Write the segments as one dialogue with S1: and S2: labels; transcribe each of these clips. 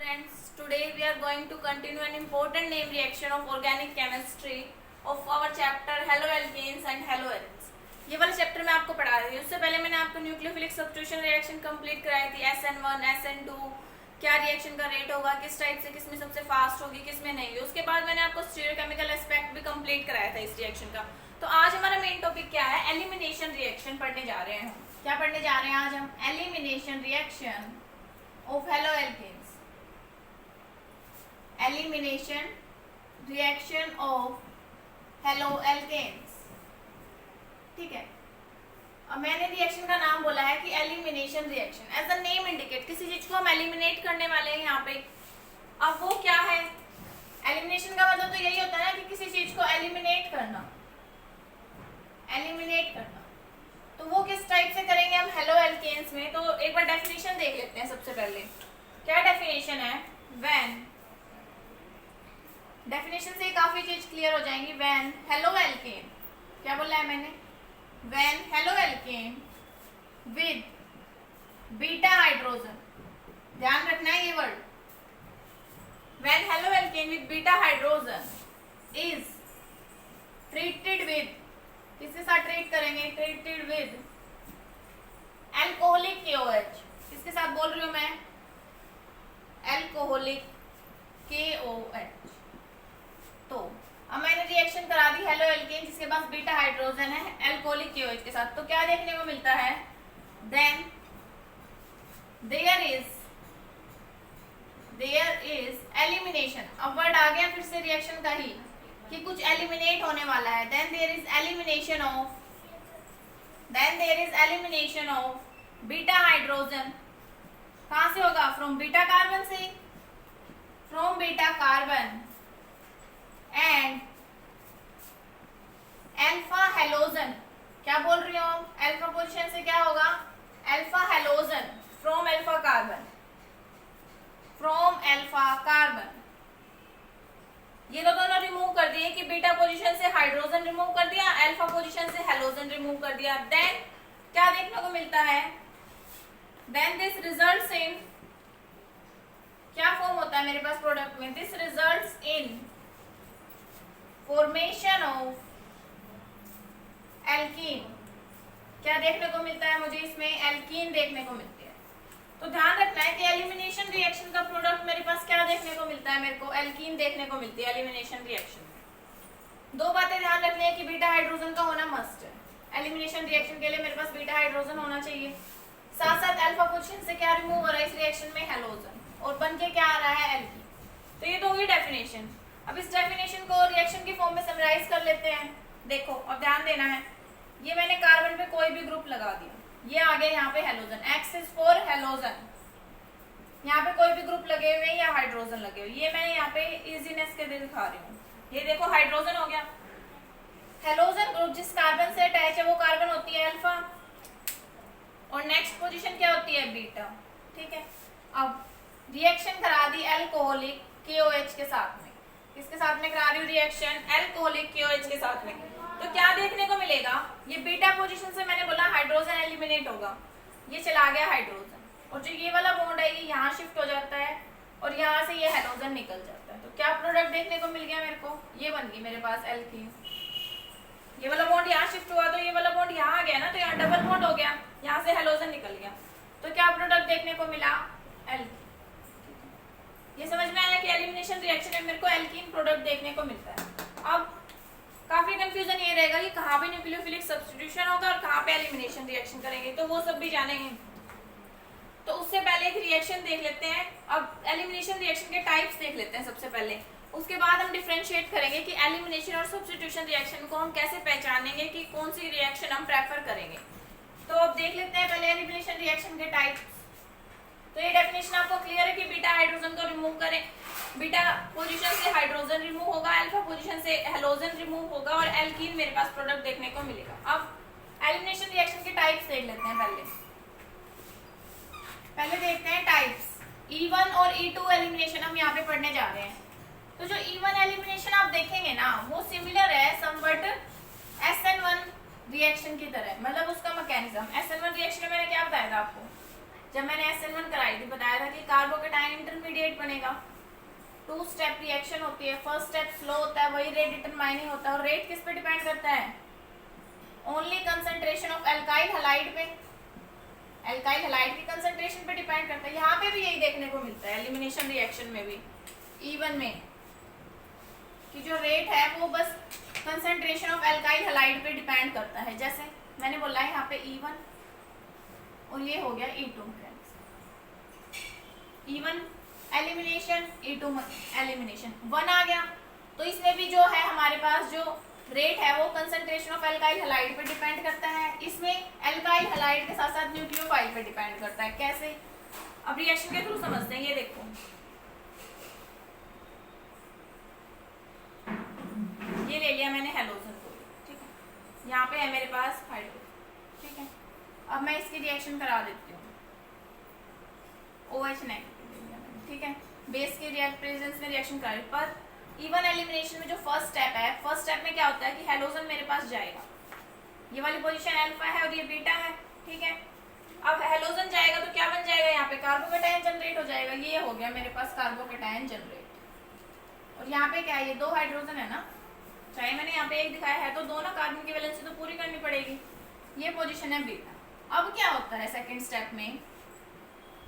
S1: Friends, today we are going to continue an important name reaction of organic chemistry of our chapter haloalkanes and haloarenes. ये वाला chapter मैं आपको पढ़ा रही हूँ. उससे पहले मैंने आपको न्यूक्लियोफिलिक सब्स्टिट्यूशन रिएक्शन कंप्लीट कराई थी. SN1, SN2 क्या रिएक्शन का रेट होगा, किस टाइप से किसमें सबसे फास्ट होगी, किसमें नहीं होगी. उसके बाद मैंने आपको स्टीरियोकेमिकल एस्पेक्ट भी कंप्लीट कराया था इस रिएक्शन का. तो आज हमारा मेन टॉपिक क्या है? एलिमिनेशन रिएक्शन पढ़ने जा रहे हैं. क्या पढ़ने जा रहे हैं आज हम? Elimination reaction of haloalkanes. Elimination reaction of haloalkanes. ठीक है. अब मैंने रिएक्शन का नाम बोला है कि elimination reaction. As the name indicate, किसी चीज को हम एलिमिनेट करने वाले हैं यहाँ पे. अब वो क्या है? एलिमिनेशन का मतलब तो यही होता है ना कि किसी चीज को एलिमिनेट करना. एलिमिनेट करना तो वो किस टाइप से करेंगे हम haloalkanes में. तो एक बार डेफिनेशन देख लेते हैं. सबसे पहले क्या डेफिनेशन है? व्हेन, डेफिनेशन से काफी चीज क्लियर हो जाएंगी. व्हेन haloalkane, क्या बोला है मैंने? When haloalkane with beta hydrogen, ध्यान रखना है ये word. When haloalkane with beta hydrogen is treated with, किसके साथ ट्रीट करेंगे? Treated with alcoholic KOH. किसके साथ बोल रही हूं मैं? Alcoholic KOH. तो अब मैंने रिएक्शन करा दी haloalkane जिसके पास बीटा हाइड्रोजन है अल्कोहलिक KOH के साथ. तो क्या देखने को मिलता है? Then there is elimination. अब वर्ड आ गया फिर से रिएक्शन का ही कि कुछ एलिमिनेट होने वाला है. Then there is elimination of beta hydrogen. कहां से होगा? फ्रॉम बीटा कार्बन से. From beta carbon and alpha halogen. क्या बोल रही हूँ? अल्फा पोजीशन से क्या होगा? Alpha halogen. From alpha carbon, from alpha carbon. ये तो दोनों रिमूव कर दिए कि बीटा पोजीशन से हाइड्रोजन रिमूव कर दिया, अल्फा पोजीशन से हेलोजन रिमूव कर दिया. देन क्या देखने को मिलता है? देन दिस रिजल्ट्स इन, क्या फॉर्म होता है मेरे पास प्रोडक्ट में? This results in formation of alkene. क्या देखने को मिलता है मुझे इसमें? एल्कीन देखने को मिलती है. तो ध्यान रखना है कि एलिमिनेशन रिएक्शन का प्रोडक्ट मेरे पास क्या देखने को मिलता है? मेरे को एल्कीन देखने को मिलती है एलिमिनेशन रिएक्शन में. दो बातें ध्यान रखनी है कि बीटा हाइड्रोजन का होना मस्ट है. एलिमिनेशन रिएक्शन के लिए मेरे पास बीटा हाइड्रोजन होना चाहिए. साथ साथ अल्फा पोजीशन से क्या रिमूव हो रहा है इस रिएक्शन में? हेलोजन. और बन के क्या आ रहा है? एल्कीन. तो ये तो होगी डेफिनेशन. अब इस डेफिनेशन को रिएक्शन की फॉर्म में समराइज कर लेते हैं. देखो अब ध्यान देना है. ये मैंने कार्बन पे कोई भी ग्रुप लगा दिया, ये आ गया यहाँ पे halogen. X is for halogen. यहाँ पे कोई भी ग्रुप लगे हुए या हाइड्रोजन लगे हुए, ये मैं यहाँ पे इजीनेस के लिए दिखा रही हूँ. ये देखो हाइड्रोजन हो गया. हेलोजन ग्रुप जिस कार्बन से अटैच है वो कार्बन होती है अल्फा, और नेक्स्ट पोजीशन क्या होती है? बीटा. ठीक है. अब रिएक्शन करा दी अल्कोहलिक KOH के साथ में. किसके साथ में करा रही हूँ रिएक्शन? अल्कोहलिक KOH के साथ में. तो क्या देखने को मिलेगा? ये बीटा पोजीशन से मैंने बोला हाइड्रोजन एलिमिनेट होगा, ये चला गया हाइड्रोजन, और जो ये वाला बॉन्ड है ये यहाँ शिफ्ट हो जाता है और यहाँ से ये हेलोजन निकल जाता है. तो क्या प्रोडक्ट देखने को मिल गया मेरे को? ये बन गई मेरे पास एल्कीन. ये वाला बॉन्ड यहाँ शिफ्ट हुआ तो ये वाला बॉन्ड यहाँ आ गया ना, तो यहाँ डबल बॉन्ड हो गया, यहाँ से हेलोजन निकल गया. तो क्या प्रोडक्ट देखने को मिला? एल्कीन. ये समझ में आया कि एलिमिनेशन रिएक्शन में मेरे को एल्कीन प्रोडक्ट देखने को मिलता है. अब काफी कंफ्यूजन ये रहेगा कि कहाँ पे न्यूक्लियोफिलिक सब्स्टिट्यूशन होगा और कहाँ पे एलिमिनेशन रिएक्शन करेंगे, तो वो सब भी जानेंगे. तो उससे पहले एक रिएक्शन देख लेते हैं. अब एलिमिनेशन रिएक्शन के टाइप्स देख लेते हैं सबसे पहले. उसके बाद हम डिफरेंशिएट करेंगे कि एलिमिनेशन और सब्स्टिट्यूशन रिएक्शन को हम कैसे पहचानेंगे कि कौन सी रिएक्शन हम प्रेफर करेंगे. तो अब देख लेते हैं पहले एलिमिनेशन रिएक्शन के टाइप्स. तो ये डेफिनेशन आपको क्लियर है कि बीटा हाइड्रोजन को रिमूव करें, बीटा पोजीशन से हाइड्रोजन रिमूव होगा, अल्फा पोजीशन से हेलोजन रिमूव होगा और एल्कीन मेरे पास प्रोडक्ट देखने को मिलेगा. अब एलिमिनेशन रिएक्शन के टाइप्स देख लेते हैं. पहले देखते हैं टाइप्स. E1 और E2 एलिमिनेशन हम यहाँ पे पढ़ने जा रहे हैं. तो जो E1 एलिमिनेशन आप देखेंगे ना वो सिमिलर है समवट SN1 रिएक्शन की तरह, मतलब उसका मैकेनिज्म. SN1 रिएक्शन में मैंने क्या बताया था आपको? जब मैंने SN1 कराई थी बताया था कि कार्बोकेटाइन इंटरमीडिएट बनेगा। 2 स्टेप रिएक्शन होती है, फर्स्ट स्टेप स्लो होता है, वही रेट डिटरमाइनिंग होता है। और रेट किस पे डिपेंड करता है? Only concentration of alkyl halide पे, एल्काइल हैलाइड की कंसंट्रेशन पे डिपेंड करता है। यहाँ पे भी यही देखने को मिलता है एलिमिनेशन रिएक्शन में भी, E1 में, कि जो रेट है वो बस कंसंट्रेशन ऑफ एल्काइल हैलाइड पे डिपेंड करता है। जैसे मैंने बोला है यहाँ पे E1 और ये हो गया E2 friends. E1 elimination, E2 elimination. 1 आ गया तो इसमें भी जो है हमारे पास जो रेट है वो कंसंट्रेशन ऑफ एल्काइल हैलाइड पे डिपेंड करता है। इसमें एल्काइल हैलाइड के साथ साथ न्यूक्लियोफाइल पे डिपेंड करता है। कैसे? अब रिएक्शन के थ्रू समझते हैं। ये देखो, ये ले लिया मैंने हैलोजन को, ठीक है। यहाँ पे है मेरे पास हाइड्रोजन, ठीक है। अब मैं इसकी रिएक्शन करा देती हूँ। OH नेगेटिव ले लिया मैंने, ठीक है। बेस के प्रेजेंस में रिएक्शन करा, पर E1 एलिमिनेशन में जो फर्स्ट स्टेप है, फर्स्ट स्टेप में क्या होता है कि हैलोजन मेरे पास जाएगा, ये वाली पोजीशन अल्फा है और ये बीटा है, ठीक है। अब हैलोजन जाएगा तो क्या बन जाएगा? यहाँ पे कार्बोकेटाइन जनरेट हो जाएगा। ये हो गया मेरे पास कार्बोकेटाइन जनरेट। और यहाँ पे क्या है? ये 2 हाइड्रोजन है ना, चाहे मैंने यहाँ पे 1 दिखाया है तो दोनों कार्बन की वैलेंसी तो पूरी करनी पड़ेगी। ये पोजीशन है बीटा। अब क्या होता है सेकंड स्टेप में?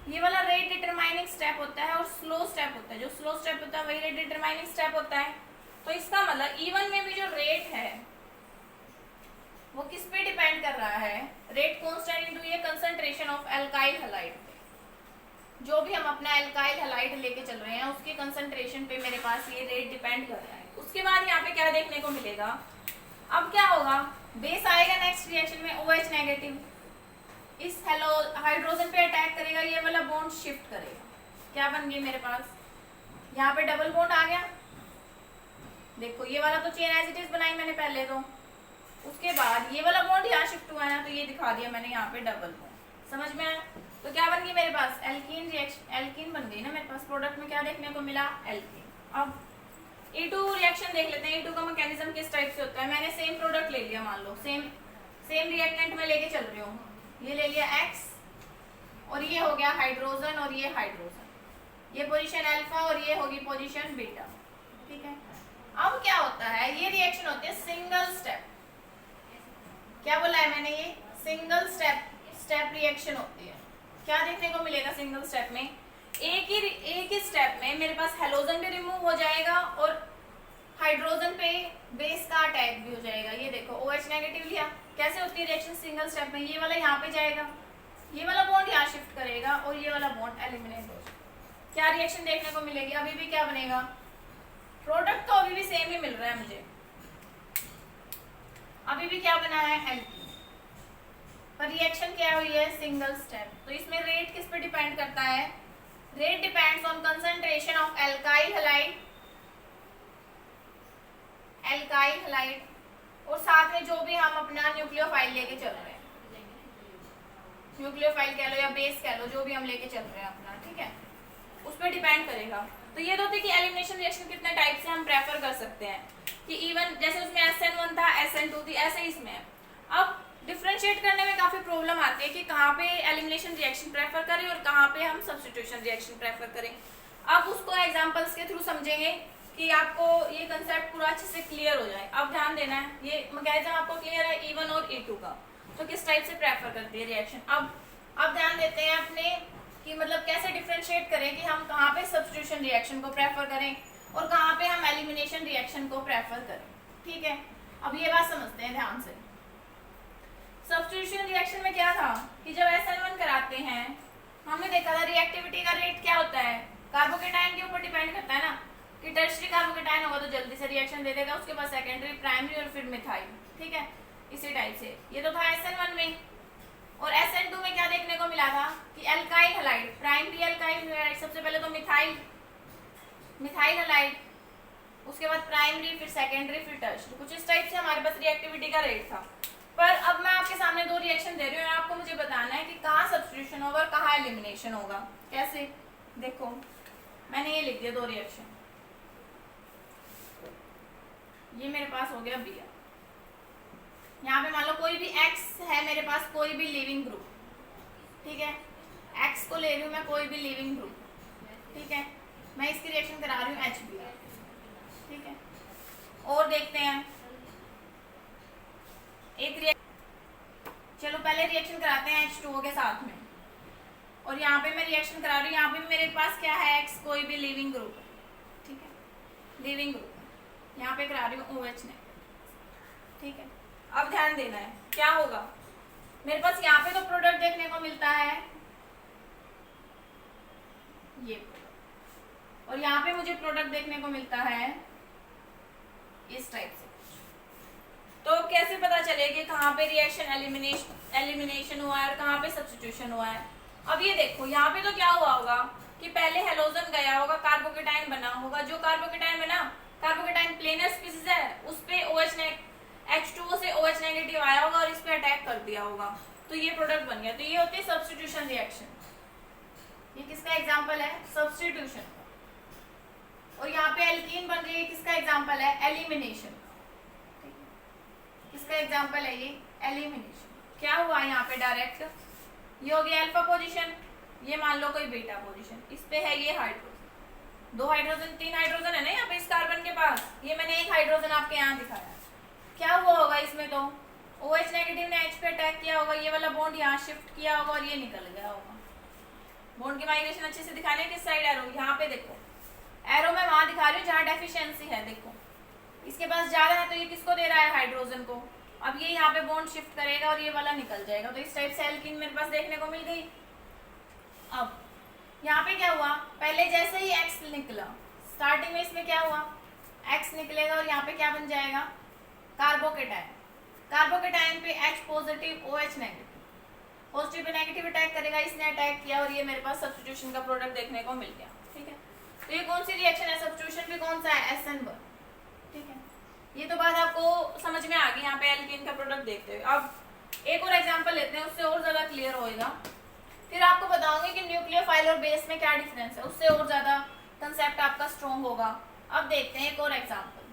S1: ये वाला रेट डिटरमाइनिंग स्टेप होता है और स्लो स्टेप होता है। जो स्लो स्टेप होता है वही रेट डिटरमाइनिंग स्टेप होता है। तो इसका मतलब E1 में भी जो रेट है वो किस पे डिपेंड कर रहा है? रेट कांस्टेंट इनटू ये कंसंट्रेशन ऑफ एल्काइल हैलाइड पे। जो भी हम अपना एल्काइल हैलाइड लेके चल रहे हैं उसके कंसंट्रेशन पे मेरे पास ये रेट डिपेंड कर रहा है। उसके बाद यहाँ पे क्या देखने को मिलेगा? अब क्या होगा? बेस आएगा नेक्स्ट रिएक्शन में OH नेगेटिव, इस हाइड्रोजन पे अटैक करेगा, ये वाला बॉन्ड शिफ्ट करेगा। क्या बन गई मेरे पास? यहाँ पे डबल बॉन्ड आ गया। देखो ये वाला तो चेन एज इट इज बनाई मैंने पहले तो, उसके बाद ये वाला बॉन्ड यहाँ शिफ्ट हुआ है ना, तो ये दिखा दिया मैंने यहाँ पे डबल बॉन्ड। समझ में आया? तो क्या बन गई मेरे पास? एल्कीन रिएक्शन, एल्कीन बन गई ना मेरे पास। प्रोडक्ट में क्या देखने को मिला? एल्कीन। अब E2 रिएक्शन देख लेते हैं। E2 का मैकेनिज्म किस टाइप से होता है? मैंने सेम प्रोडक्ट ले लिया, मान लो सेम रिएक्टेंट में लेके चल रही हूँ। ये ले लिया X और ये हो गया हाइड्रोजन और ये हाइड्रोजन, ये पोजीशन अल्फा और ये होगी पोजीशन बीटा, ठीक है। अब क्या होता है? ये रिएक्शन होती है सिंगल स्टेप। क्या बोला है मैंने? ये सिंगल स्टेप रिएक्शन होती है। क्या देखने को मिलेगा सिंगल स्टेप में? एक ही स्टेप में मेरे पास हैलोजन भी रिमूव हो जाएगा और हाइड्रोजन पे बेस का अटैक भी हो जाएगा। ये देखो OH नेगेटिव लिया। कैसे होती है रिएक्शन सिंगल स्टेप में? ये वाला यहाँ पे जाएगा, ये वाला बॉन्ड यहाँ शिफ्ट करेगा और ये वाला बॉन्ड एलिमिनेट हो जाएगा। क्या रिएक्शन देखने को मिलेगी? अभी भी क्या बनेगा? प्रोडक्ट तो अभी भी सेम ही मिल रहा है मुझे, अभी भी क्या बना है? एल्कीन। पर रिएक्शन क्या हुई है? Single step. तो इसमें रेट किस पे डिपेंड करता है? Rate depends on concentration of alkyl halide और साथ में जो भी हम अपना न्यूक्लियोफाइल लेके चल रहे हैं, न्यूक्लियोफाइल कह लो या बेस कह लो, जो भी हम लेके चल रहे हैं अपना, ठीक है, उस पर डिपेंड करेगा। तो ये तो थी कि एलिमिनेशन रिएक्शन कितने टाइप से हम प्रेफर कर सकते हैं। कि इवन जैसे उसमें SN1 था, SN2 थी, ऐसे ही इसमें है। अब डिफरेंशिएट करने में काफी प्रॉब्लम आती है कि कहाँ पे एलिमिनेशन रिएक्शन प्रेफर करें और कहाँ पे हम सब्स्टिट्यूशन रिएक्शन प्रेफर करें। अब उसको एग्जांपल्स के थ्रू समझेंगे कि आपको ये कंसेप्ट पूरा अच्छे से क्लियर हो जाए। अब ध्यान देना है, ये मैकेनिज्म आपको क्लियर है E1 और E2 का, तो किस टाइप से प्रेफर करती है रिएक्शन। अब ध्यान देते हैं अपने कि मतलब कैसे डिफरेंशिएट करें कि हम कहाँ पे सब्स्टिट्यूशन रिएक्शन को प्रेफर करें और कहाँ पे हम एलिमिनेशन रिएक्शन को प्रेफर करें, ठीक है। अब ये बात समझते हैं ध्यान से। सब्स्टिट्यूशन रिएक्शन में क्या था कि जब SN1 कराते हैं हमने देखा था रिएक्टिविटी का रेट क्या होता है? कार्बोकेटाइन के ऊपर डिपेंड करता है ना, कि टर्शरी कार्बोकेटाइन होगा तो जल्दी से रिएक्शन दे देगा, उसके बाद सेकेंडरी, प्राइमरी और फिर मिथाइल, ठीक है। इसी टाइप से ये तो था SN1 में। और SN2 में क्या देखने को मिला था कि alkyl halide, primary alkyl halide, सबसे पहले तो मिथाइल हैलाइड, उसके बाद प्राइमरी, फिर सेकेंडरी, फिर टर्शरी। कुछ इस टाइप से हमारे पास रिएक्टिविटी का रेट था। पर अब मैं आपके सामने 2 रिएक्शन दे रही हूँ, आपको मुझे बताना है कि कहाँ सब्स्टिट्यूशन होगा और कहाँ एलिमिनेशन होगा। कैसे? देखो मैंने ये लिख दिया 2 रिएक्शन, ये मेरे पास हो गया Br। यहाँ पे मान लो कोई भी X है मेरे पास, कोई भी लिविंग ग्रुप, ठीक है। एक्स को ले रही हूँ मैं कोई भी लिविंग ग्रुप, ठीक है, मैं इसकी रिएक्शन करा रही हूँ HBr, ठीक है। और देखते हैं एक चलो पहले रिएक्शन कराते हैं H2O के साथ में, और यहाँ पे मैं रिएक्शन करा रही हूँ, यहाँ पे मेरे पास क्या है, X कोई भी लिविंग ग्रुप है, ठीक है, लिविंग ग्रुप है, यहाँ पे करा रही हूँ OH ने, ठीक है। अब ध्यान देना है क्या होगा, मेरे पास यहाँ पे तो प्रोडक्ट देखने को मिलता है ये, और यहाँ पे मुझे प्रोडक्ट देखने को मिलता है इस टाइप से। तो कैसे पता चलेगा कहाँ पे रिएक्शन एलिमिनेशन हुआ है और कहाँ पे सब्स्टिट्यूशन हुआ है। अब ये देखो यहाँ पे तो क्या हुआ होगा कि पहले हेलोजन गया होगा, कार्बोकेटाइन बना होगा, जो कार्बोकेटाइन बना, कार्बोकेटाइन प्लेनर स्पीसीज है, उस पे OH ने H2O से OH नेगेटिव आया होगा और इस पे अटैक कर दिया होगा, तो ये प्रोडक्ट बन गया। तो ये होती है सब्स्टिट्यूशन रिएक्शन। ये किसका एग्जांपल है, सब्स्टिट्यूशन। और यहाँ पे एल्कीन बन रही है, किसका एग्जांपल है, एलिमिनेशन। किसका एग्जांपल है ये, एलिमिनेशन। क्या हुआ यहाँ पे डायरेक्ट, ये हो गया अल्फा पोजीशन, ये मान लो कोई बीटा पोजीशन, इस पे है ये हाइड्रोजन, 2 हाइड्रोजन 3 हाइड्रोजन है ना यहाँ पे इस कार्बन के पास, ये मैंने एक हाइड्रोजन आपके यहाँ दिखाया। क्या हुआ होगा इसमें, तो OH नेगेटिव ने H पे अटैक किया होगा, ये वाला बॉन्ड यहाँ शिफ्ट किया होगा और ये निकल गया होगा। बॉन्ड की माइग्रेशन अच्छे से दिखाने किस साइड एरो, यहाँ पे देखो एरो मैं वहां दिखा रही हूँ जहाँ डेफिशिएंसी है, देखो इसके पास ज्यादा है तो ये किसको दे रहा है, हाइड्रोजन को। अब ये यहाँ पे बॉन्ड शिफ्ट करेगा और ये वाला निकल जाएगा, तो इस टाइप से एल्कीन मेरे पास देखने को मिल गई। अब यहाँ पे क्या हुआ, पहले जैसे ही X निकला, स्टार्टिंग में इसमें क्या हुआ, X निकलेगा और यहाँ पे क्या बन जाएगा, कार्बोकेटाइन। कार्बोकेटाइन पे H positive OH negative, positive pay negative attack करेगा, इसने अटैक किया और ये मेरे पास सब्स्टिट्यूशन का प्रोडक्ट देखने को मिल गया, ठीक है। तो ये कौन सी रिएक्शन है, सब्स्टिट्यूशन भी कौन सा है, SN1, ठीक है। ये तो बात आपको समझ में आ गई यहाँ पे एल्कीन का प्रोडक्ट देखते हुए। अब एक और एग्जांपल लेते हैं, उससे और ज्यादा क्लियर होएगा, फिर आपको बताऊंगी कि न्यूक्लियोफाइल और बेस में क्या डिफरेंस है, उससे और ज्यादा कंसेप्ट आपका स्ट्रॉन्ग होगा। अब देखते हैं एक और एग्जांपल।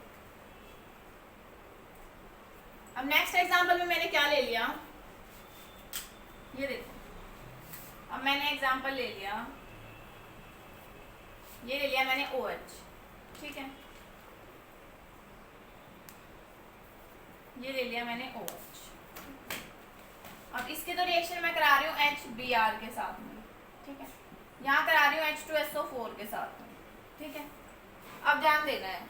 S1: अब नेक्स्ट एग्जांपल में मैंने क्या ले लिया, ये देखो, अब मैंने एग्जांपल ले लिया, ये ले लिया मैंने OH, ठीक है, ये ले लिया मैंने OH। अब इसके तो रिएक्शन मैं करा रही हूँ HBr के साथ में, ठीक है, यहाँ करा रही हूँ H2SO4 के साथ में, ठीक है। अब ध्यान देना है,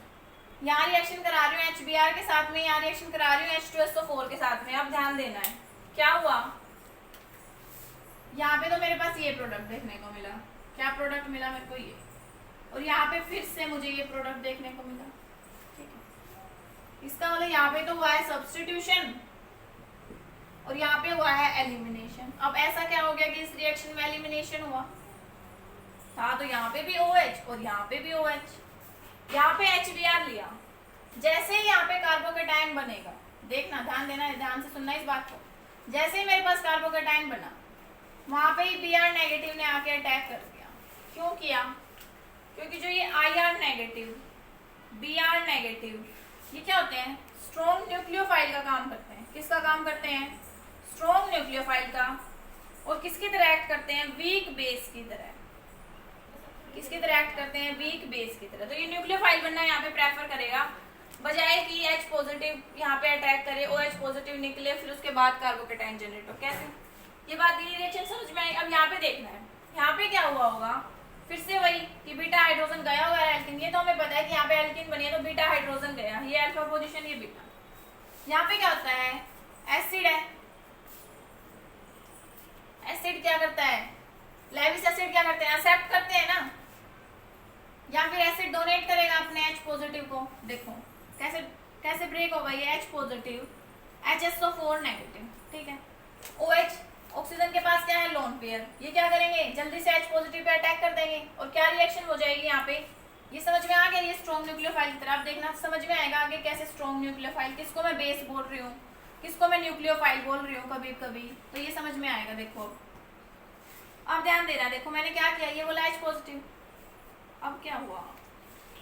S1: यहाँ रिएक्शन करा रही हूँ HBr के साथ में, यहाँ रिएक्शन करा रही हूँ H2SO4 के साथ में। अब ध्यान देना है क्या हुआ, यहाँ पे तो मेरे पास ये प्रोडक्ट देखने को मिला, क्या प्रोडक्ट मिला मेरे को, ये, और यहाँ पे फिर से मुझे ये प्रोडक्ट देखने को मिला, ठीक है। इसका मतलब यहाँ पे तो हुआ है सब्स्टिट्यूशन और यहाँ पे हुआ है एलिमिनेशन। अब ऐसा क्या हो गया कि इस रिएक्शन में एलिमिनेशन हुआ था, तो यहाँ पे भी OH और यहाँ पे भी OH, यहाँ पे HBr लिया, जैसे ही यहाँ पे कार्बोकेटाइन बनेगा, देखना ध्यान देना है, ध्यान से सुनना इस बात को, जैसे ही मेरे पास कार्बोकेटाइन बना, वहां पे ही Br नेगेटिव ने आके अटैक कर दिया। क्यों किया, क्योंकि जो ये IR नेगेटिव, Br नेगेटिव, ये क्या होते हैं, स्ट्रॉन्ग न्यूक्लियोफाइल का काम करते हैं। किसका काम करते हैं, स्ट्रॉन्ग न्यूक्लियोफाइल का, और किसकी तरह एक्ट करते हैं, वीक बेस की तरह। किसकी तरह एक्ट करते हैं, वीक बेस की तरह। तो ये न्यूक्लियोफाइल बनना यहाँ पे प्रेफर करेगा, बजाय कि H पॉजिटिव यहाँ पे अटैक करे, OH पॉजिटिव निकले, फिर उसके बाद कार्बोकेटाइन जनरेट हो। कैसे, ये बात, ये रिएक्शन समझ में आई। अब यहाँ पे देखना है, यहाँ पे क्या हुआ होगा, फिर से वही कि बीटा हाइड्रोजन गया होगा एल्कीन, ये तो हमें पता है कि यहाँ पे एल्कीन बनी है तो बीटा हाइड्रोजन गया, ये अल्फा पोजीशन, ये बीटा। यहाँ पे क्या होता है, एसिड है, एसिड क्या करता है, लेविस एसिड क्या करते हैं, एक्सेप्ट करते हैं ना, या फिर एसिड डोनेट करेगा अपने H पॉजिटिव को। देखो कैसे कैसे ब्रेक होगा, ये H पॉजिटिव HSO4 नेगेटिव, ठीक है। OH ऑक्सीजन के पास क्या है, लोन पेयर, ये क्या करेंगे, जल्दी से H पॉजिटिव पे अटैक कर देंगे और क्या रिएक्शन हो जाएगी यहाँ पे, ये समझ में आ गया, ये स्ट्रॉन्ग न्यूक्लियोफाइल की तरफ देखना, समझ में आएगा आगे कैसे स्ट्रॉन्ग न्यूक्लियोफाइल, किसको मैं बेस बोल रही हूँ, किसको मैं न्यूक्लियोफाइल बोल रही हूँ कभी कभी, तो ये समझ में आएगा। देखो अब ध्यान देना, देखो मैंने क्या किया, ये बोला H पॉजिटिव, अब क्या हुआ,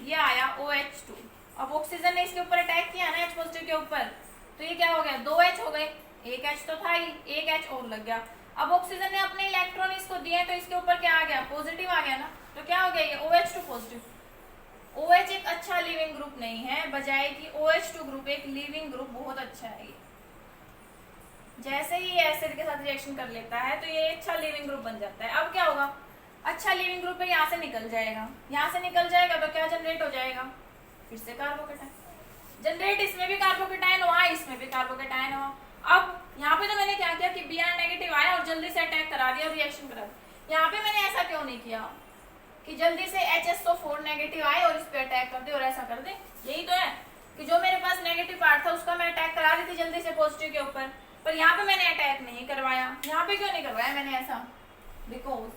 S1: ये आया OH2, अब ऑक्सीजन ने इसके ऊपर अटैक किया ना H पॉजिटिव के ऊपर, तो ये क्या हो गया, 2 H हो गए, एक H तो था ही, एक H और लग गया। अब ऑक्सीजन ने अपने इलेक्ट्रॉन इसको दिए तो इसके ऊपर क्या आ गया, पॉजिटिव आ गया ना, तो क्या हो गया ये OH2 पॉजिटिव। OH एक अच्छा लिविंग ग्रुप नहीं है, बजाय कि OH2 ग्रुप एक लिविंग ग्रुप बहुत अच्छा है। ये जैसे ही एसिड के साथ रिएक्शन कर लेता है तो ये अच्छा लिविंग ग्रुप बन जाता है। अब क्या होगा, अच्छा लिविंग ग्रुप है, यहाँ से निकल जाएगा, यहाँ से निकल जाएगा तो क्या जनरेट हो जाएगा, फिर से कार्बोकेटाइन जनरेट, इसमें भी कार्बोकेटाइन हुआ, इसमें भी कार्बोकेटाइन हुआ। अब यहाँ पे तो मैंने क्या किया कि Br नेगेटिव आया और जल्दी से अटैक करा दिया और रिएक्शन करा दिया। यहाँ पे मैंने ऐसा क्यों नहीं किया कि जल्दी से HSO4 नेगेटिव आए और इस पे अटैक कर दे और ऐसा कर दे। यही तो है कि जो मेरे पास नेगेटिव पार्ट था उसका मैं अटैक करा रही थी जल्दी से पॉजिटिव के ऊपर, पर यहाँ पे मैंने अटैक नहीं करवाया। यहाँ पे क्यों नहीं करवाया मैंने ऐसा, बिकॉज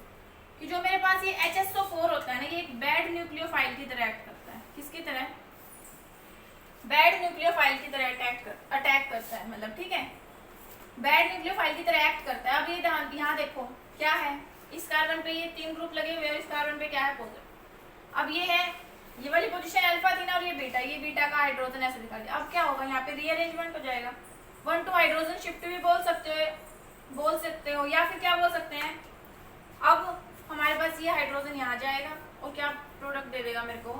S1: कि जो मेरे पास ये HSO4 होता है ना, ये एक बैड न्यूक्लियोफाइल की तरह एक्ट करता है। किसकी तरह, बैड न्यूक्लियोफाइल की तरह अटैक करता है, मतलब ठीक है, बैड न्यूक्लियोफाइल की तरह एक्ट करता है। अब ये यहाँ देखो क्या है, इस कार्बन पे ये 3 ग्रुप लगे हुए और इस कार्बन पे क्या है, पॉजिटिव। अब ये है, ये वाली पोजीशन अल्फा थी ना और ये बीटा का हाइड्रोजन ऐसे दिखा दिया। अब क्या होगा, यहाँ पे रीअरेंजमेंट हो जाएगा, 1 to हाइड्रोजन शिफ्ट भी बोल सकते हो या फिर क्या बोल सकते हैं, अब हमारे पास ये हाइड्रोजन यहाँ जाएगा और क्या प्रोडक्ट दे देगा मेरे को,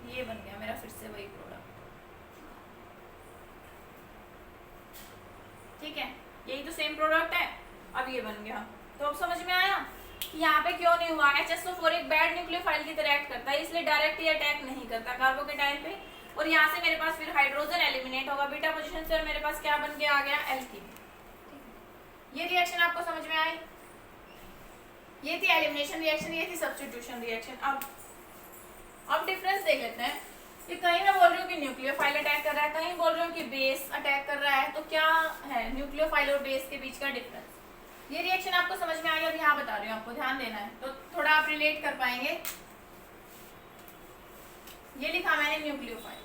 S1: ये बन गया मेरा फिर से वही प्रोडक्ट। ठीक है, यही तो सेम प्रोडक्ट है, अब ये बन गया। तो अब समझ में आया कि यहाँ पे क्यों नहीं हुआ, HSO4 एक बैड न्यूक्लियोफाइल की तरह एक्ट करता है, इसलिए डायरेक्ट ये अटैक नहीं करता कार्बोकेटाइन पे, और यहाँ से मेरे पास फिर हाइड्रोजन एलिमिनेट होगा बीटा पोजीशन से और मेरे पास क्या बन के आ गया, एल्कीन। ये रिएक्शन आपको समझ में आई, ये थी एलिमिनेशन रिएक्शन, ये थी सब्स्टिट्यूशन रिएक्शन। अब डिफरेंस देख लेते हैं कि कहीं मैं बोल रही हूँ कि न्यूक्लियोफाइल अटैक कर रहा है, कहीं बोल रही हूँ कि बेस अटैक कर रहा है, तो क्या है न्यूक्लियोफाइल और बेस के बीच का डिफरेंस। ये रिएक्शन आपको समझ में आ गया, अब यहाँ बता रही हूँ, आपको ध्यान देना है तो थोड़ा आप रिलेट कर पाएंगे। ये लिखा मैंने न्यूक्लियोफाइल,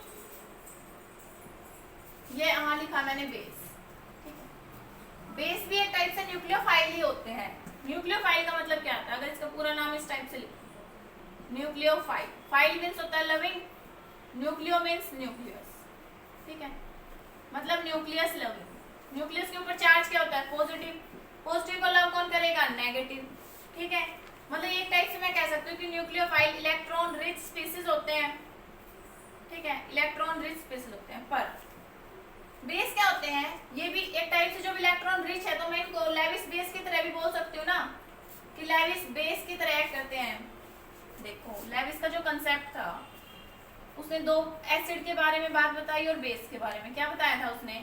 S1: ये यहाँ लिखा मैंने बेस। ठीक है, बेस भी एक टाइप से न्यूक्लियोफाइल ही होते हैं। न्यूक्लियोफाइल का मतलब क्या आता है, अगर इसका पूरा नाम इस टाइप से लिखो, न्यूक्लियोफाइल, फाइल मीन्स होता है लविंग, न्यूक्लियो मीन्स न्यूक्लियस। ठीक है, मतलब न्यूक्लियस लविंग। न्यूक्लियस के ऊपर चार्ज क्या होता है, पॉजिटिव, पॉजिटिव को लव कौन करेगा, नेगेटिव। ठीक है, मतलब एक टाइप से मैं कह सकती हूँ कि न्यूक्लियोफाइल इलेक्ट्रॉन रिच स्पीसीज होते हैं। ठीक है, इलेक्ट्रॉन रिच स्पीसीज होते हैं। पर बेस क्या होते हैं, ये भी एक टाइप से जब इलेक्ट्रॉन रिच है तो मैं इनको लेविस बेस की तरह भी बोल सकती हूँ ना, कि लेविस बेस की तरह एक्ट करते हैं। देखो लेविस का जो कंसेप्ट था, उसने 2 एसिड के बारे में बात बताई और बेस के बारे में क्या बताया था उसने,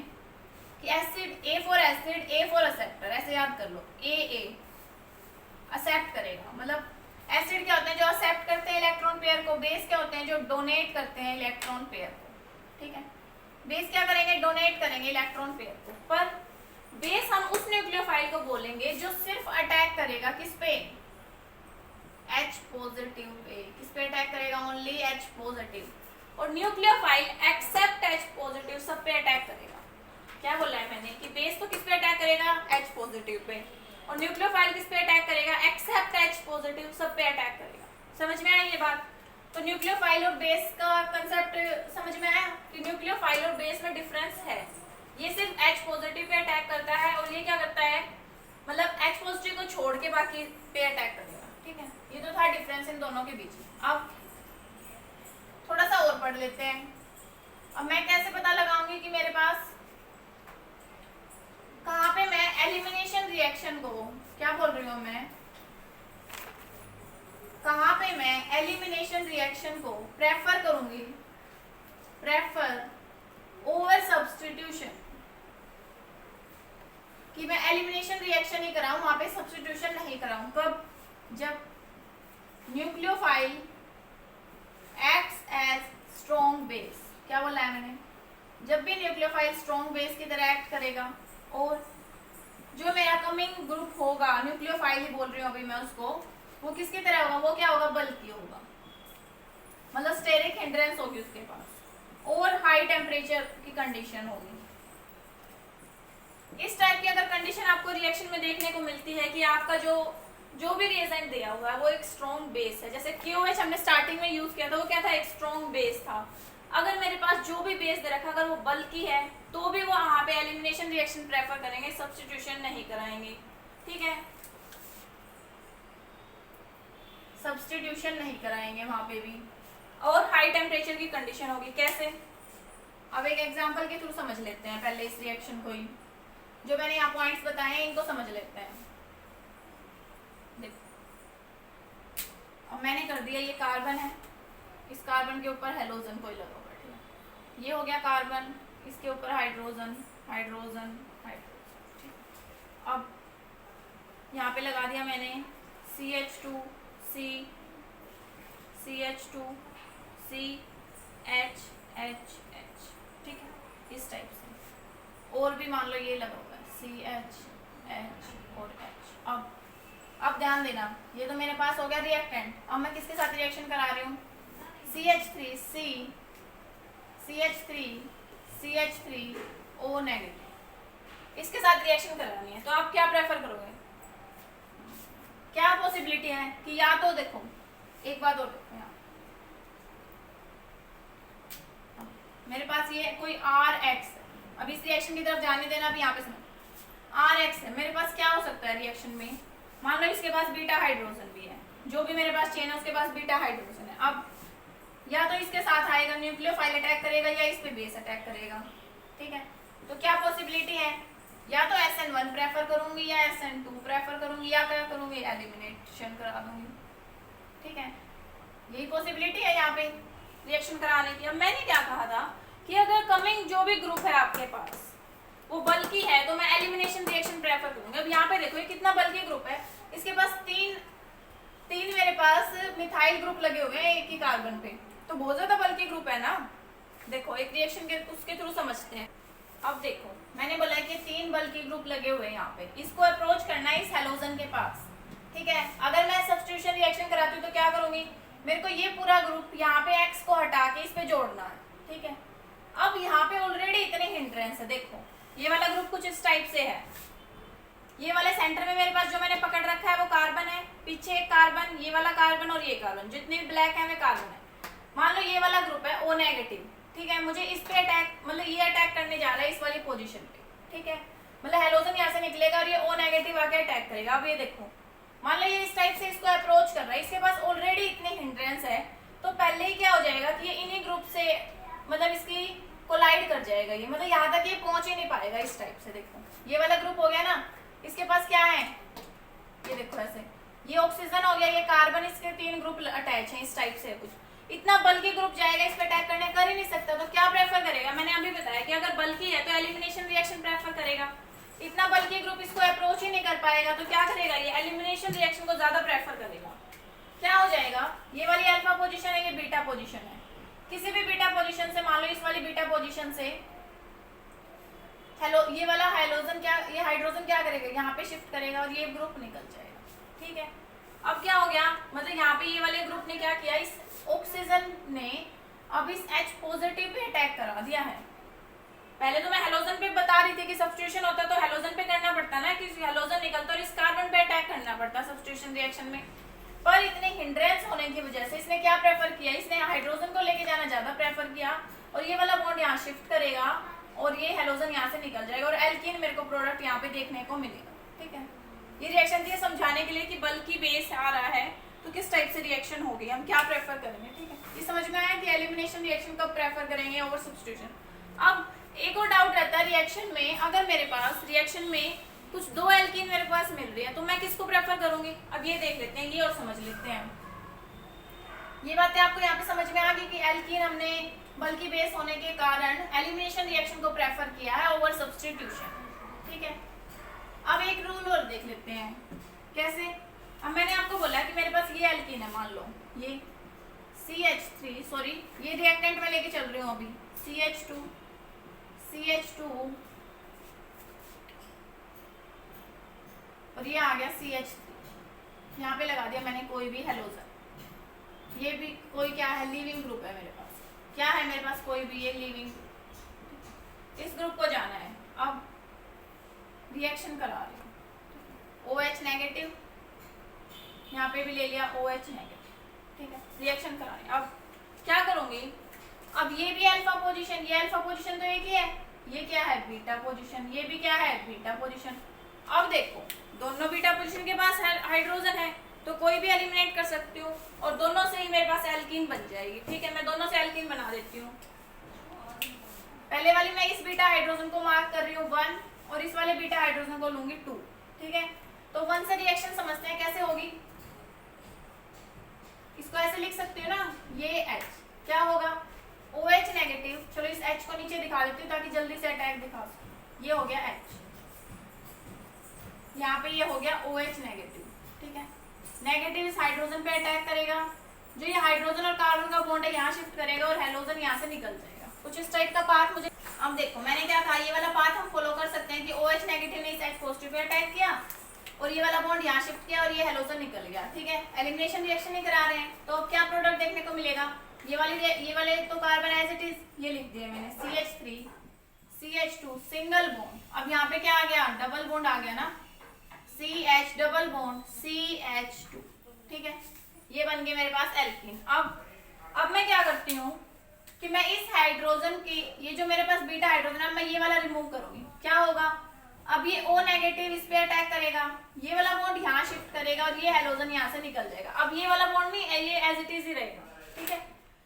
S1: कि acid, A for acid, A for acceptor, ऐसे याद कर लो, ए एक्सेप्ट करेगा, मतलब एसिड क्या होते हैं जो एक्सेप्ट करते हैं इलेक्ट्रॉन पेयर को, बेस क्या होते हैं जो डोनेट करते हैं इलेक्ट्रॉन पेयर को। ठीक है, बेस क्या करेंगे, डोनेट करेंगे इलेक्ट्रॉन पेयर को। पर बेस हम उस न्यूक्लियोफाइल को बोलेंगे जो सिर्फ अटैक करेगा किस पे, H पॉजिटिव पे। किस पे अटैक करेगा, ओनली H पॉजिटिव। और न्यूक्लियोफाइल एक्सेप्ट H पॉजिटिव, सब पे अटैक करेगा। क्या बोला है मैंने कि बेस तो किस पे अटैक करेगा, H पॉजिटिव पे, और न्यूक्लियोफाइल किस पे अटैक करेगा, एक्सेप्ट H पॉजिटिव, सब पे अटैक करेगा। समझ में आई ये बात। तो न्यूक्लियोफाइल और बेस का कंसेप्ट समझ में आया कि न्यूक्लियोफाइल और बेस में डिफरेंस है। ये सिर्फ H पॉजिटिव पे अटैक करता है और ये क्या करता है, मतलब H पॉजिटिव को छोड़ के बाकी पे अटैक करेगा। ठीक है, ये तो था डिफरेंस इन दोनों के बीच। अब थोड़ा सा और पढ़ लेते हैं। अब मैं कैसे पता लगाऊंगी कि मेरे पास कहाँ पे मैं एलिमिनेशन रिएक्शन को, क्या बोल रही हूँ मैं, कहाँ पे मैं एलिमिनेशन रिएक्शन को प्रेफर करूंगी, प्रेफर ओवर सब्स्टिट्यूशन, कि मैं एलिमिनेशन रिएक्शन ही कराऊं, वहां पे सब्स्टिट्यूशन नहीं कराऊं। कब, जब nucleophile acts as strong base. क्या बोला है मैंने, जब भी न्यूक्लियोफाइल स्ट्रॉन्ग बेस की तरह एक्ट करेगा और जो मेरा कमिंग ग्रुप होगा, न्यूक्लियोफाइल ही बोल रही हूँ अभी मैं उसको, वो किसकी तरह होगा, वो क्या होगा, बल्कि होगा, मतलब स्टेरिक हिंड्रेंस होगी उसके पास और हाई टेम्परेचर की कंडीशन होगी। इस टाइप की अगर कंडीशन आपको रिएक्शन में देखने को मिलती है कि आपका जो भी रिएजेंट दिया हुआ है वो एक स्ट्रॉन्ग बेस है, जैसे KOH हमने स्टार्टिंग में यूज किया था, वो क्या था, एक स्ट्रॉन्ग बेस था। अगर मेरे पास जो भी बेस दे रखा अगर वो बल्कि है तो भी वो वहां पे एलिमिनेशन रिएक्शन प्रेफर करेंगे, सब्स्टिट्यूशन नहीं कराएंगे। ठीक है, सब्स्टिट्यूशन नहीं कराएंगे वहां पे भी। और हाई टेम्परेचर की कंडीशन होगी, कैसे? अब एक एग्जांपल के थ्रू समझ लेते हैं पहले इस रिएक्शन को ही। जो मैंने यहाँ पॉइंट्स बताए हैं इनको समझ लेते हैं। देखो, अब मैंने कर दिया ये कार्बन है, इस कार्बन के ऊपर हेलोजन कोई लगा हुआ है। ये हो गया कार्बन, इसके ऊपर हाइड्रोजन हाइड्रोजन हाइड्रोजन। ठीक, अब यहाँ पे लगा दिया मैंने CH2 C CH2 C H H H। ठीक है, इस टाइप से। और भी मान लो ये लगा हुआ है CH H और H। अब ध्यान देना, ये तो मेरे पास हो गया रिएक्टेंट। अब मैं किसके साथ रिएक्शन करा रही हूँ? CH3 C CH3 CH3 O negative, इसके साथ रिएक्शन करानी है। तो आप क्या प्रेफर करोगे? क्या पॉसिबिलिटी है कि या तो देखो एक बात और देखो, यहाँ मेरे पास ये कोई RH है। अब इस रिएक्शन की तरफ जाने देना, अभी यहाँ पे समझ। RH है, मेरे पास क्या हो सकता है रिएक्शन में? मान लो इसके पास बीटा हाइड्रोजन भी है, जो भी मेरे पास चेन है उसके पास बीटा हाइड्रोजन है। अब या तो इसके साथ आएगा न्यूक्लियोफाइल अटैक करेगा या इस पे बेस अटैक करेगा। ठीक है, तो क्या पॉसिबिलिटी है? या तो SN1 प्रेफर करूंगी या SN2 प्रेफर करूंगी या क्या करूंगी? एलिमिनेशन करा दूंगी। ठीक है, यही पॉसिबिलिटी है यहाँ पे रिएक्शन कराने की। अब मैंने क्या कहा था कि अगर कमिंग जो भी ग्रुप है आपके पास वो बल्कि है तो मैं एलिमिनेशन रिएक्शन प्रेफर करूंगी। अब यहाँ पे देखो ये कितना बल्कि ग्रुप है, इसके पास तीन मेरे पास मिथाइल ग्रुप लगे हुए हैं एक ही कार्बन पे, तो बहुत ज्यादा बल्कि ग्रुप है ना। देखो एक रिएक्शन के उसके थ्रू समझते हैं। अब देखो मैंने बोला है कि 3 बल्कि ग्रुप लगे हुए हैं यहाँ पे, इसको अप्रोच करना है इस हेलोजन के पास। ठीक है, अगर मैं सब्स्टिट्यूशन रिएक्शन कराती हूँ तो क्या करूंगी? मेरे को ये पूरा ग्रुप यहाँ पे X को हटा के इस पे जोड़ना है। ठीक है, अब यहाँ पे ऑलरेडी इतने हिंड्रेंस है। देखो ये वाला ग्रुप कुछ इस टाइप से है, ये वाले सेंटर में मेरे पास जो मैंने पकड़ रखा है वो कार्बन है, पीछे एक कार्बन, ये वाला कार्बन और ये कार्बन, जितने ब्लैक है वे कार्बन है। मान लो ये वाला ग्रुप है O नेगेटिव। ठीक है, मुझे इस पे अटैक मतलब ये अटैक करने जा रहा है इस वाली पोजीशन पे। ठीक है, मतलब हेलोजन यहाँ से निकलेगा और ये O नेगेटिव आके अटैक करेगा। अब ये देखो मान लो ये इस टाइप से इसको अप्रोच कर रहा है, इसके पास ऑलरेडी इतने हिंड्रेंस है, तो पहले ही क्या हो जाएगा कि ये इन्हीं ग्रुप से मतलब इसकी कोलाइड कर जाएगा। ये मतलब यहाँ तक ये पहुंच ही नहीं पाएगा इस टाइप से। देखो ये वाला ग्रुप हो गया ना, इसके पास क्या है? ये देखो ऐसे ये ऑक्सीजन हो गया, ये कार्बन, इसके 3 ग्रुप अटैच हैं इस टाइप से। कुछ इतना बल्कि ग्रुप जाएगा इस पे अटैक करने, कर ही नहीं सकता। तो क्या प्रेफर करेगा? मैंने अभी बताया कि अगर बल्कि है तो एलिमिनेशन रिएक्शन प्रेफर करेगा। इतना बल्कि ग्रुप इसको अप्रोच ही नहीं कर पाएगा तो क्या करेगा? ये एलिमिनेशन रिएक्शन को ज्यादा प्रेफर करेगा। क्या हो जाएगा? ये वाली अल्फा पोजीशन है, ये बीटा पोजीशन है। किसी भी बीटा पोजीशन से, मान लो इस वाली बीटा पोजीशन से हेलो ये वाला हाइड्रोजन क्या, ये हाइड्रोजन क्या करेगा? यहाँ पे शिफ्ट करेगा और ये ग्रुप निकल जाएगा। ठीक है, अब क्या हो गया? मतलब यहाँ पे ये वाले ग्रुप ने क्या किया? इस ऑक्सीजन ने अब इस H पॉजिटिव पे अटैक करा दिया है। पहले तो मैं हेलोजन पे बता रही थी कि सब्स्टिट्यूशन होता तो हेलोजन पे करना पड़ता ना, कि हेलोजन निकलता और इस कार्बन पे अटैक करना पड़ता सब्स्टिट्यूशन रिएक्शन में। पर इतने हिंड्रेंस होने की वजह से इसने क्या प्रेफर किया? इसने हाइड्रोजन को लेके जाना ज्यादा प्रेफर किया और ये वाला बॉन्ड यहाँ शिफ्ट करेगा और ये हेलोजन यहाँ से निकल जाएगा और एल्कीन मेरे को प्रोडक्ट यहाँ पे देखने को मिलेगा। ठीक है, ये रिएक्शन थी समझाने के लिए कि बल्कि बेस आ रहा है तो किस टाइप से रिएक्शन होगी, हम क्या प्रेफर करेंगे। ठीक है, ये समझ में आया कि एलिमिनेशन रिएक्शन कब प्रेफर करेंगे ओवर सब्स्टिट्यूशन। अब एक और डाउट रहता है रिएक्शन में, अगर मेरे पास रिएक्शन में कुछ 2 एल्कीन मेरे पास मिल रही है तो मैं किसको प्रेफर करूंगी? अब ये देख लेते हैं, ये और समझ लेते हैं। ये बातें आपको यहाँ पे समझ में आ गई कि एल्कीन हमने बल्कि बेस होने के कारण एलिमिनेशन रिएक्शन को प्रेफर किया है ओवर सब्स्टिट्यूशन। ठीक है, अब एक रूल और देख लेते हैं कैसे। अब मैंने आपको बोला कि मेरे पास ये एल्कीन है, मान लो ये CH3, सॉरी ये रिएक्टेंट में लेके चल रही हूँ अभी, CH2 और ये आ गया CH3, यहाँ पे लगा दिया मैंने कोई भी हेलोजन। ये भी कोई क्या है? लीविंग ग्रुप है मेरे पास। क्या है मेरे पास? कोई भी ये लीविंग, इस ग्रुप को जाना है। अब रिएक्शन करा रही हूँ, OH नेगेटिव, यहाँ पे भी ले लिया OH नेगेटिव। ठीक है, रिएक्शन करा रही हूँ। अब क्या करूंगी? अब ये भी अल्फा पोजीशन, ये अल्फा पोजीशन तो एक ही है, ये क्या है बीटा पोजीशन, ये भी क्या है बीटा पोजीशन। अब देखो दोनों बीटा पोजीशन के पास हाइड्रोजन है तो कोई भी एलिमिनेट कर सकती हूँ और दोनों से ही मेरे पास एल्कीन बन जाएगी। ठीक है, मैं दोनों से एल्कीन बना देती हूँ। पहले वाली मैं इस बीटा हाइड्रोजन को मार्क कर रही हूँ 1 और इस वाले बीटा हाइड्रोजन को लूंगी 2। ठीक है, तो 1 से रिएक्शन समझते हैं कैसे होगी। इसको ऐसे लिख सकती हूँ ना, ये H क्या होगा OH नेगेटिव। चलो इस H को नीचे दिखा देती हूँ ताकि जल्दी से अटैक दिखा सकूं। ये हो गया H, यहाँ पे ये हो गया OH नेगेटिव। ठीक है, नेगेटिव इस हाइड्रोजन पे अटैक करेगा, जो ये हाइड्रोजन और कार्बन का बॉन्ड है यहाँ शिफ्ट करेगा और हेलोजन यहाँ से निकल जाएगा। कुछ इस टाइप का पाथ मुझे। अब देखो मैंने क्या कहा, ये वाला पाथ हम फॉलो कर सकते हैं कि OH नेगेटिव ने इस H पॉजिटिव पे अटैक किया और ये वाला बॉन्ड यहाँ शिफ्ट किया और ये हेलोजन निकल गया। ठीक है, एलिमिनेशन रिएक्शन नहीं करा रहे हैं तो अब क्या प्रोडक्ट देखने को मिलेगा। ये वाले तो कार्बन एज इट इज ये लिख दिया मैंने, CH3 CH2 सिंगल बॉन्ड। अब यहाँ पे क्या आ गया, डबल बॉन्ड आ गया ना, CH डबल बॉन्ड CH2। ठीक है, ये बन गए मेरे पास एल्कीन। अब मैं क्या करती हूँ कि मैं इस हाइड्रोजन की, ये जो मेरे पास बीटा हाइड्रोजन है, मैं ये वाला रिमूव करूंगी। क्या होगा, अब ये O नेगेटिव इस पे अटैक करेगा, ये वाला बॉन्ड यहाँ शिफ्ट करेगा और ये हेलोजन यहाँ से निकल जाएगा। अब ये वाला बॉन्ड नहीं, ये एज इट इज ही रहेगा। ठीक है,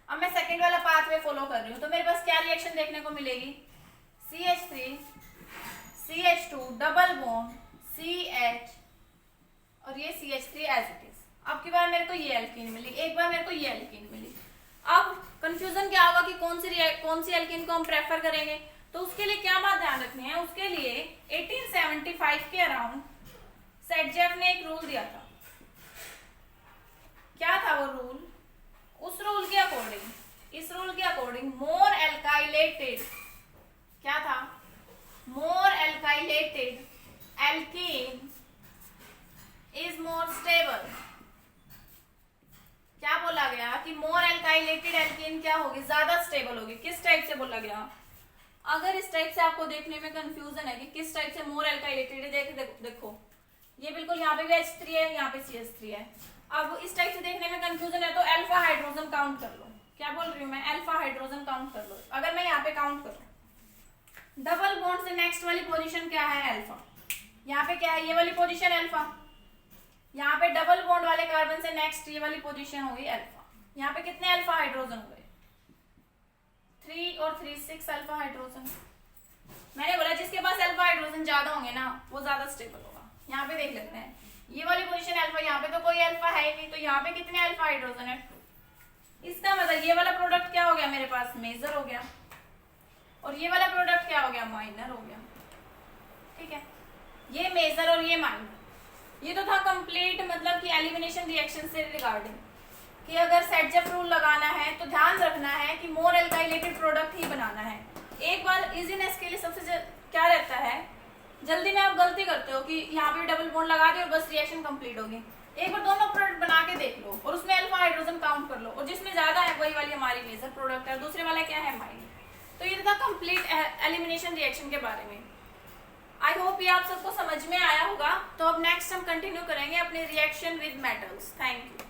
S1: अब मैं सेकंड वाला पाथवे फॉलो कर रही हूँ तो मेरे पास क्या रिएक्शन देखने को मिलेगी, CH3 CH2 double bond CH और ये CH3 एज इट इज। अब की बार मेरे को ये एल्कीन मिली, एक बार मेरे को ये एल्कीन मिली। अब कंफ्यूजन क्या होगा कि कौन सी एल्कीन को हम प्रेफर करेंगे। तो उसके लिए क्या बात ध्यान रखनी है, उसके लिए 1875 के अराउंड सेटजेफ ने एक रूल दिया था। क्या था वो रूल, उस रूल के अकॉर्डिंग, इस रूल के अकॉर्डिंग मोर एल्काइलेटेड, क्या था, मोर एल्काइलेटेड एल्कीन इज मोर स्टेबल। क्या बोला गया कि मोर एल्काइलेटेड एल्कीन क्या होगी, ज्यादा स्टेबल होगी। किस टाइप से बोला गया, अगर इस टाइप से आपको देखने में कंफ्यूजन है कि किस टाइप से मोर एल्काइलेटेड है, देखो ये बिल्कुल यहाँ पे भी H3 है, यहाँ पे CH3 है। अब इस टाइप से देखने में कंफ्यूजन है तो अल्फा हाइड्रोजन काउंट कर लो। क्या बोल रही हूँ मैं, अल्फा हाइड्रोजन काउंट कर लो। अगर मैं यहाँ पे काउंट करूँ, डबल बॉन्ड से नेक्स्ट वाली पोजीशन क्या है अल्फा, यहाँ पे क्या है ये वाली पोजीशन अल्फा, यहाँ पे डबल बॉन्ड वाले कार्बन से नेक्स्ट ये वाली पोजीशन होगी अल्फा। यहाँ पे कितने अल्फा हाइड्रोजन हुए, 3 और 3 6 अल्फा हाइड्रोजन। मैंने बोला जिसके पास अल्फा हाइड्रोजन ज्यादा होंगे ना वो ज्यादा स्टेबल होगा। यहाँ पे देख लेते हैं, ये वाली पोजीशन अल्फा, यहाँ पे तो कोई अल्फा है ही नहीं, तो यहाँ पे कितने अल्फा हाइड्रोजन है। इसका मतलब ये वाला प्रोडक्ट क्या हो गया मेरे पास, मेजर हो गया, और ये वाला प्रोडक्ट क्या हो गया, माइनर हो गया। ठीक है, ये मेजर और ये माइनर। ये तो था कंप्लीट, मतलब कि एलिमिनेशन रिएक्शन से रिगार्डिंग कि अगर सेटजेफ रूल लगाना है तो ध्यान रखना है कि मोर एल्काइलेटेड प्रोडक्ट ही बनाना है। एक बार इजीनेस के लिए सबसे क्या रहता है, जल्दी में आप गलती करते हो कि यहाँ पे डबल बॉन्ड लगा दिया और बस रिएक्शन कंप्लीट होगी। एक बार दोनों प्रोडक्ट बना के देख लो और उसमें अल्फा हाइड्रोजन काउंट कर लो और जिसमें ज्यादा है वही वाली हमारी मेजर प्रोडक्ट है, दूसरे वाला क्या है, माइनर। तो ये था कंप्लीट एलिमिनेशन रिएक्शन के बारे में। आई होप ये आप सबको समझ में आया होगा। तो अब नेक्स्ट हम कंटिन्यू करेंगे अपने reaction with metals. Thank you.